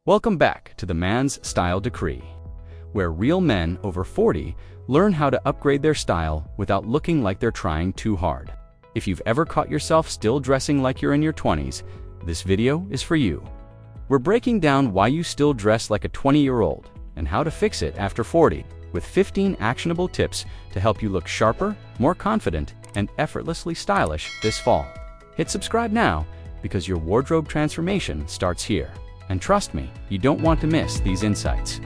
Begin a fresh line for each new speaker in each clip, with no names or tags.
Welcome back to the Man's Style Decree, where real men over 40 learn how to upgrade their style without looking like they're trying too hard. If you've ever caught yourself still dressing like you're in your 20s, this video is for you. We're breaking down why you still dress like a 20-year-old and how to fix it after 40, with 15 actionable tips to help you look sharper, more confident, and effortlessly stylish this fall. Hit subscribe now because your wardrobe transformation starts here. And trust me, you don't want to miss these insights.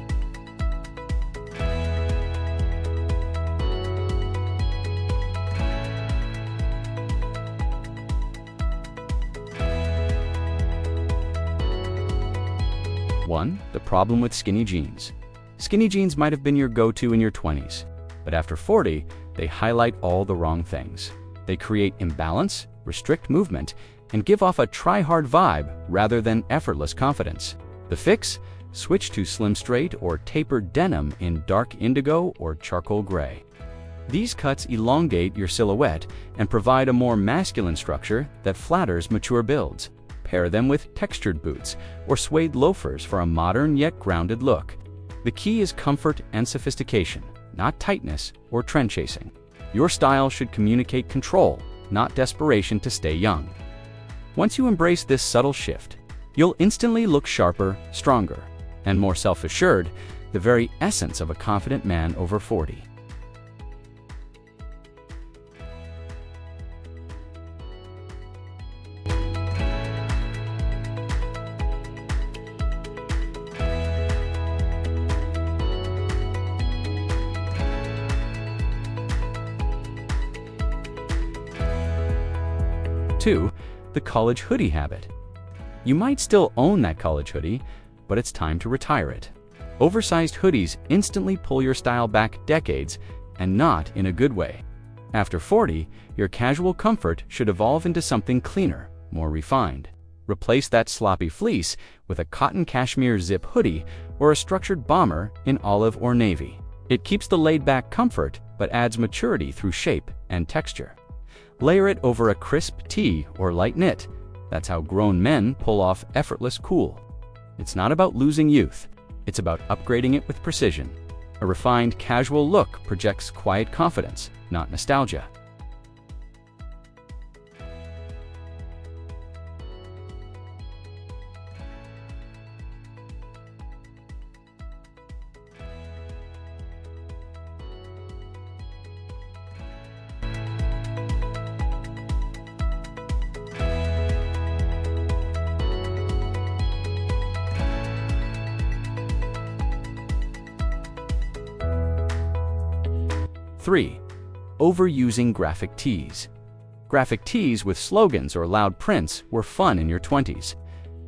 One, the problem with skinny jeans. Skinny jeans might have been your go-to in your 20s, but after 40, they highlight all the wrong things. They create imbalance, restrict movement, and give off a try-hard vibe rather than effortless confidence. The fix? Switch to slim straight or tapered denim in dark indigo or charcoal gray. These cuts elongate your silhouette and provide a more masculine structure that flatters mature builds. Pair them with textured boots or suede loafers for a modern yet grounded look. The key is comfort and sophistication, not tightness or trend chasing. Your style should communicate control, not desperation to stay young. Once you embrace this subtle shift, you'll instantly look sharper, stronger, and more self-assured, the very essence of a confident man over 40. Two, the college hoodie habit. You might still own that college hoodie, but it's time to retire it. Oversized hoodies instantly pull your style back decades, and not in a good way. After 40, your casual comfort should evolve into something cleaner, more refined. Replace that sloppy fleece with a cotton cashmere zip hoodie or a structured bomber in olive or navy. It keeps the laid-back comfort, but adds maturity through shape and texture. Layer it over a crisp tee or light knit. That's how grown men pull off effortless cool. It's not about losing youth, it's about upgrading it with precision. A refined, casual look projects quiet confidence, not nostalgia. Three, overusing graphic tees. Graphic tees with slogans or loud prints were fun in your 20s,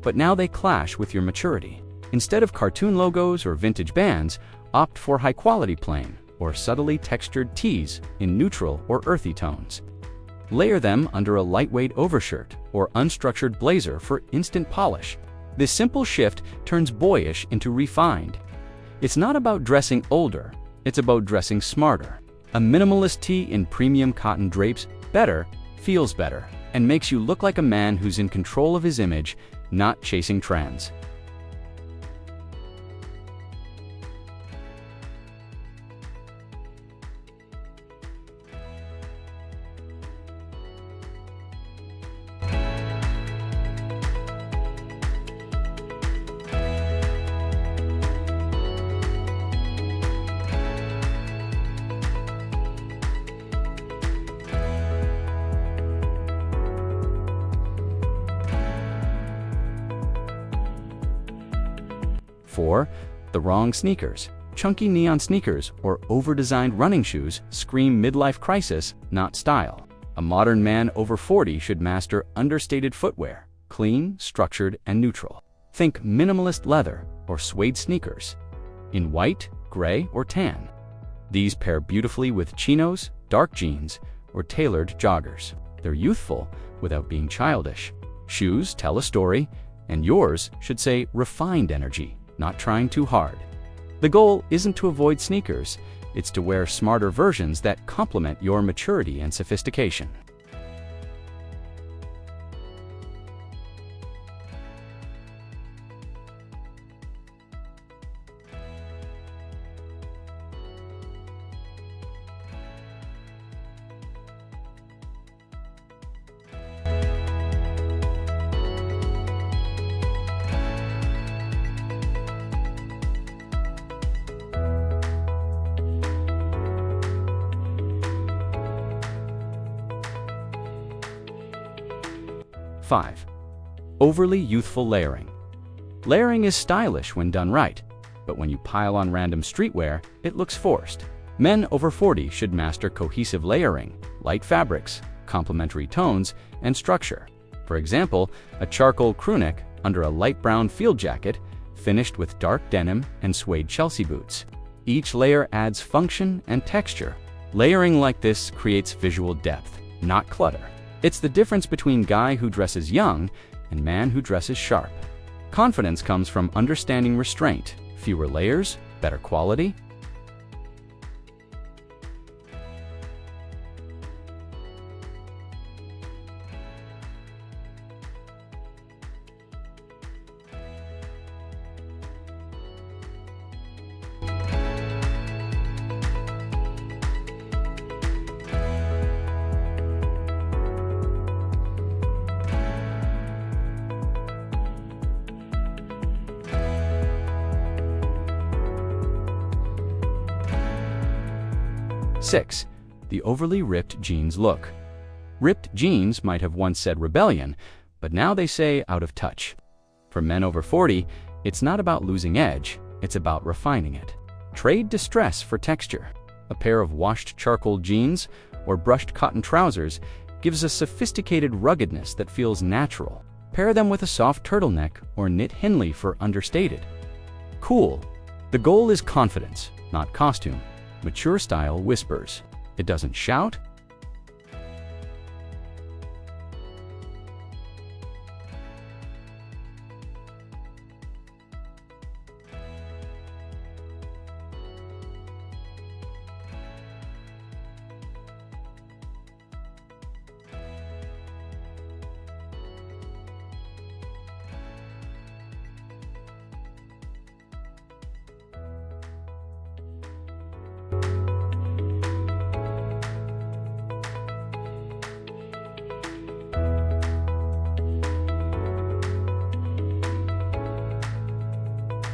but now they clash with your maturity. Instead of cartoon logos or vintage bands, opt for high-quality plain or subtly textured tees in neutral or earthy tones. Layer them under a lightweight overshirt or unstructured blazer for instant polish. This simple shift turns boyish into refined. It's not about dressing older, it's about dressing smarter. A minimalist tee in premium cotton drapes feels better, and makes you look like a man who's in control of his image, not chasing trends. Four, the wrong sneakers. Chunky neon sneakers or over-designed running shoes scream midlife crisis, not style. A modern man over 40 should master understated footwear, clean, structured, and neutral. Think minimalist leather or suede sneakers in white, gray, or tan. These pair beautifully with chinos, dark jeans, or tailored joggers. They're youthful without being childish. Shoes tell a story, and yours should say refined energy, not trying too hard. The goal isn't to avoid sneakers, it's to wear smarter versions that complement your maturity and sophistication. 5. Overly youthful layering. Layering is stylish when done right, but when you pile on random streetwear, it looks forced. Men over 40 should master cohesive layering, light fabrics, complementary tones, and structure. For example, a charcoal crewneck under a light brown field jacket, finished with dark denim and suede Chelsea boots. Each layer adds function and texture. Layering like this creates visual depth, not clutter. It's the difference between guy who dresses young and man who dresses sharp. Confidence comes from understanding restraint, fewer layers, better quality. Six, the overly ripped jeans look. Ripped jeans might have once said rebellion, but now they say out of touch. For men over 40, it's not about losing edge, it's about refining it. Trade distress for texture. A pair of washed charcoal jeans or brushed cotton trousers gives a sophisticated ruggedness that feels natural. Pair them with a soft turtleneck or knit Henley for understated. Cool. The goal is confidence, not costume. Mature style whispers. It doesn't shout.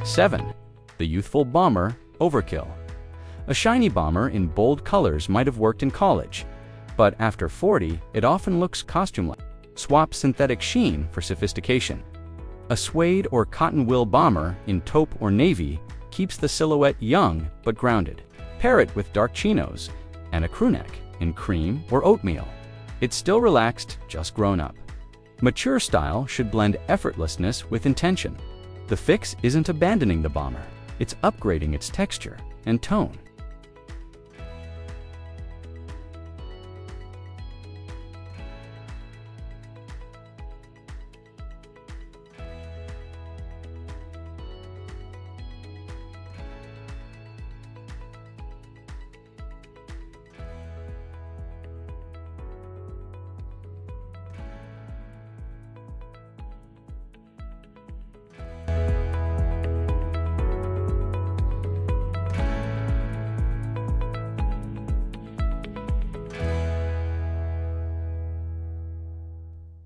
Seven, the youthful bomber overkill. A shiny bomber in bold colors might have worked in college, but after 40, it often looks costume-like. Swap synthetic sheen for sophistication. A suede or cotton wool bomber in taupe or navy keeps the silhouette young but grounded. Pair it with dark chinos and a crewneck in cream or oatmeal. It's still relaxed, just grown up. Mature style should blend effortlessness with intention. The fix isn't abandoning the bomber, it's upgrading its texture and tone.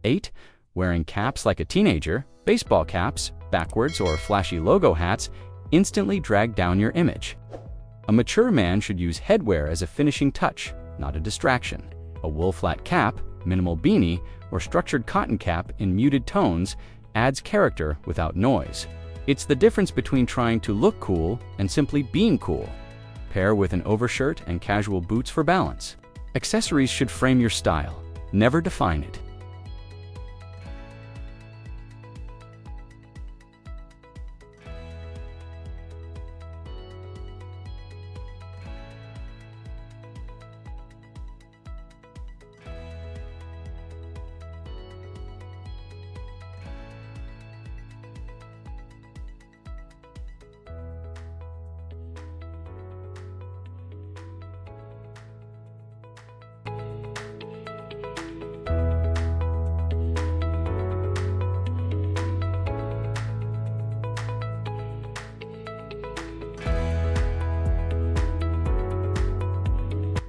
Eight, wearing caps like a teenager. Baseball caps, backwards, or flashy logo hats instantly drag down your image. A mature man should use headwear as a finishing touch, not a distraction. A wool flat cap, minimal beanie, or structured cotton cap in muted tones adds character without noise. It's the difference between trying to look cool and simply being cool. Pair with an overshirt and casual boots for balance. Accessories should frame your style, never define it.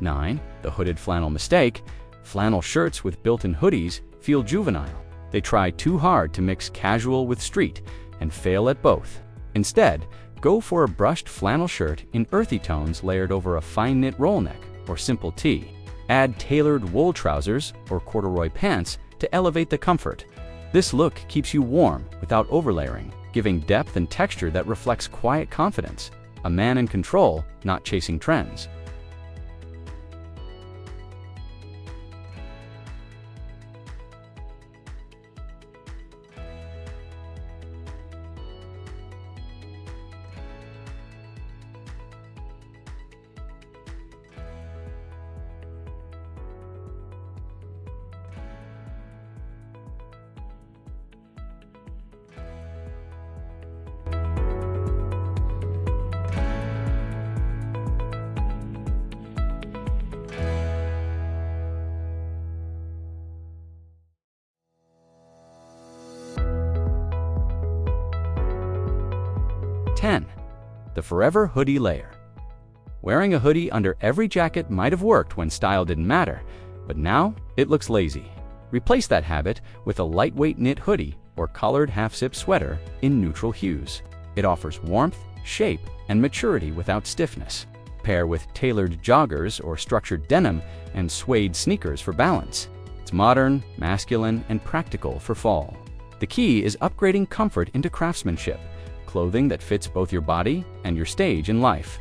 Nine, the hooded flannel mistake. Flannel shirts with built-in hoodies feel juvenile. They try too hard to mix casual with street and fail at both. Instead, go for a brushed flannel shirt in earthy tones layered over a fine knit roll neck or simple tee. Add tailored wool trousers or corduroy pants to elevate the comfort. This look keeps you warm without overlayering, giving depth and texture that reflects quiet confidence. A man in control, not chasing trends. The forever hoodie layer. Wearing a hoodie under every jacket might have worked when style didn't matter, but now it looks lazy. Replace that habit with a lightweight knit hoodie or collared half-zip sweater in neutral hues. It offers warmth, shape, and maturity without stiffness. Pair with tailored joggers or structured denim and suede sneakers for balance. It's modern, masculine, and practical for fall. The key is upgrading comfort into craftsmanship. Clothing that fits both your body and your stage in life.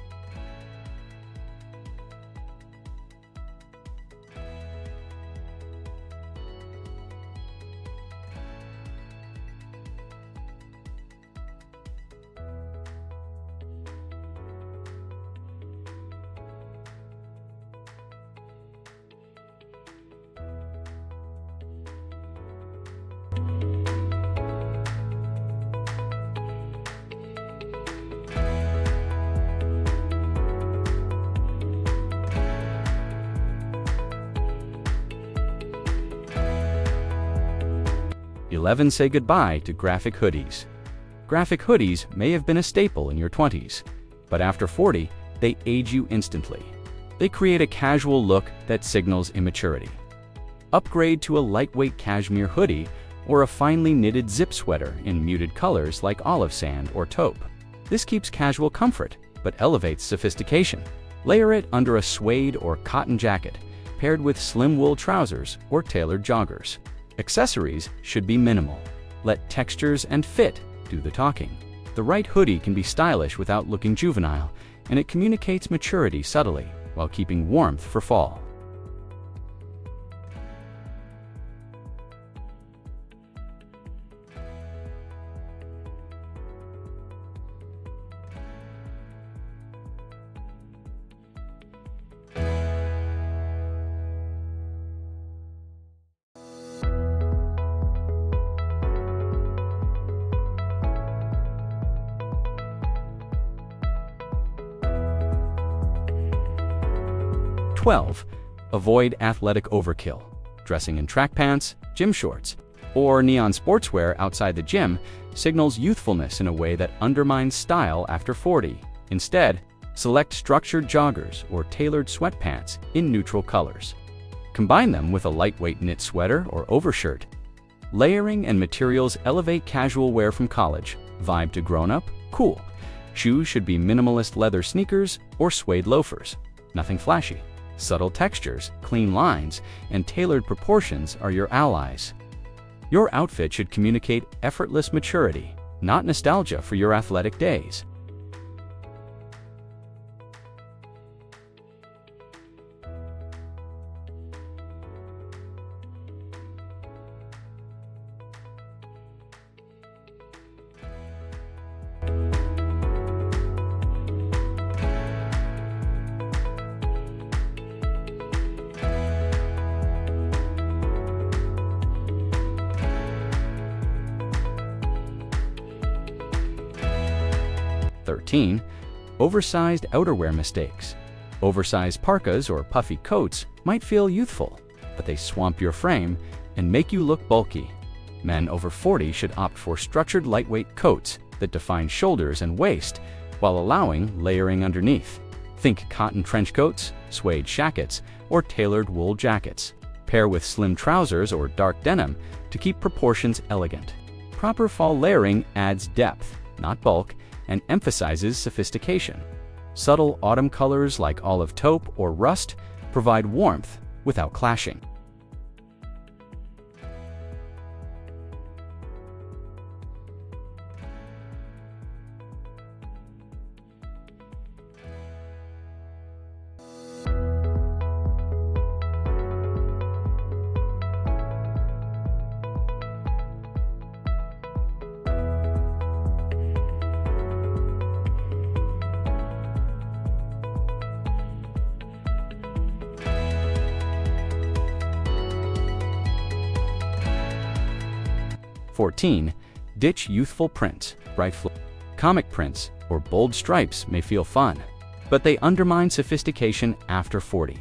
Say goodbye to graphic hoodies. Graphic hoodies may have been a staple in your 20s, but after 40, they age you instantly. They create a casual look that signals immaturity. Upgrade to a lightweight cashmere hoodie or a finely knitted zip sweater in muted colors like olive sand or taupe. This keeps casual comfort, but elevates sophistication. Layer it under a suede or cotton jacket, paired with slim wool trousers or tailored joggers. Accessories should be minimal. Let textures and fit do the talking. The right hoodie can be stylish without looking juvenile, and it communicates maturity subtly while keeping warmth for fall. Avoid athletic overkill. Dressing in track pants, gym shorts, or neon sportswear outside the gym signals youthfulness in a way that undermines style after 40. Instead, select structured joggers or tailored sweatpants in neutral colors. Combine them with a lightweight knit sweater or overshirt. Layering and materials elevate casual wear from college. Vibe to grown-up? Cool. Shoes should be minimalist leather sneakers or suede loafers. Nothing flashy. Subtle textures, clean lines, and tailored proportions are your allies. Your outfit should communicate effortless maturity, not nostalgia for your athletic days. Oversized outerwear mistakes. Oversized parkas or puffy coats might feel youthful, but they swamp your frame and make you look bulky. Men over 40 should opt for structured lightweight coats that define shoulders and waist while allowing layering underneath. Think cotton trench coats, suede shackets, or tailored wool jackets. Pair with slim trousers or dark denim to keep proportions elegant. Proper fall layering adds depth, not bulk, and emphasizes sophistication. Subtle autumn colors like olive taupe or rust provide warmth without clashing. 14. Ditch youthful prints. Bright comic prints or bold stripes may feel fun, but they undermine sophistication after 40.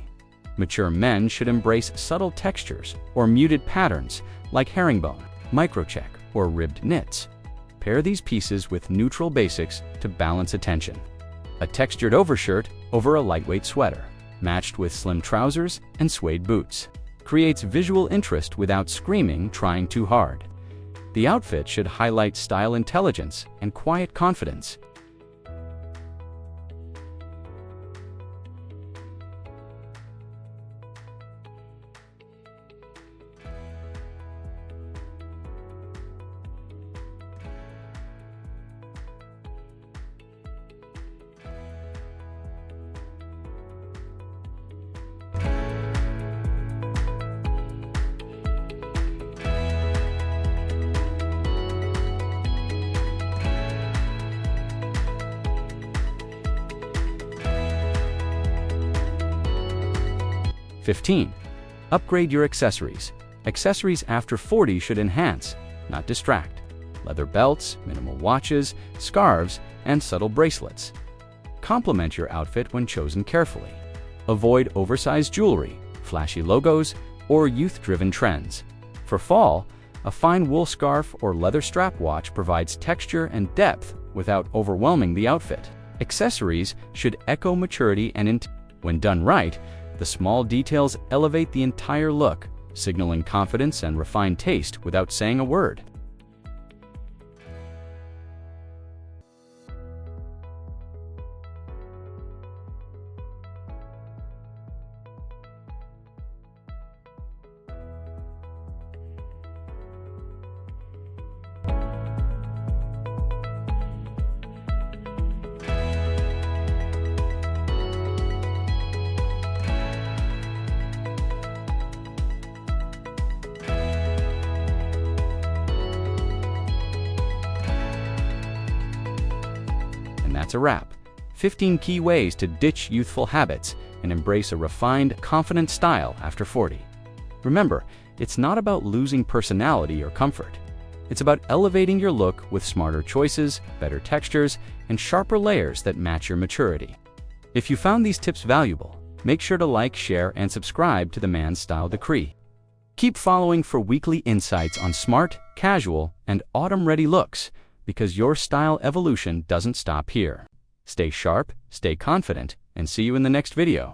Mature men should embrace subtle textures or muted patterns like herringbone, microcheck, or ribbed knits. Pair these pieces with neutral basics to balance attention. A textured overshirt over a lightweight sweater, matched with slim trousers and suede boots, creates visual interest without screaming trying too hard. The outfit should highlight style intelligence and quiet confidence. (15) Upgrade your accessories. Accessories after 40 should enhance, not distract. Leather belts, minimal watches, scarves, and subtle bracelets. Complement your outfit when chosen carefully. Avoid oversized jewelry, flashy logos, or youth-driven trends. For fall, a fine wool scarf or leather strap watch provides texture and depth without overwhelming the outfit. Accessories should echo maturity and when done right, the small details elevate the entire look, signaling confidence and refined taste without saying a word. And that's a wrap. 15 key ways to ditch youthful habits and embrace a refined, confident style after 40. Remember, it's not about losing personality or comfort. It's about elevating your look with smarter choices, better textures, and sharper layers that match your maturity. If you found these tips valuable, make sure to like, share, and subscribe to the Man's Style Decree. Keep following for weekly insights on smart, casual, and autumn-ready looks, because your style evolution doesn't stop here. Stay sharp, stay confident, and see you in the next video.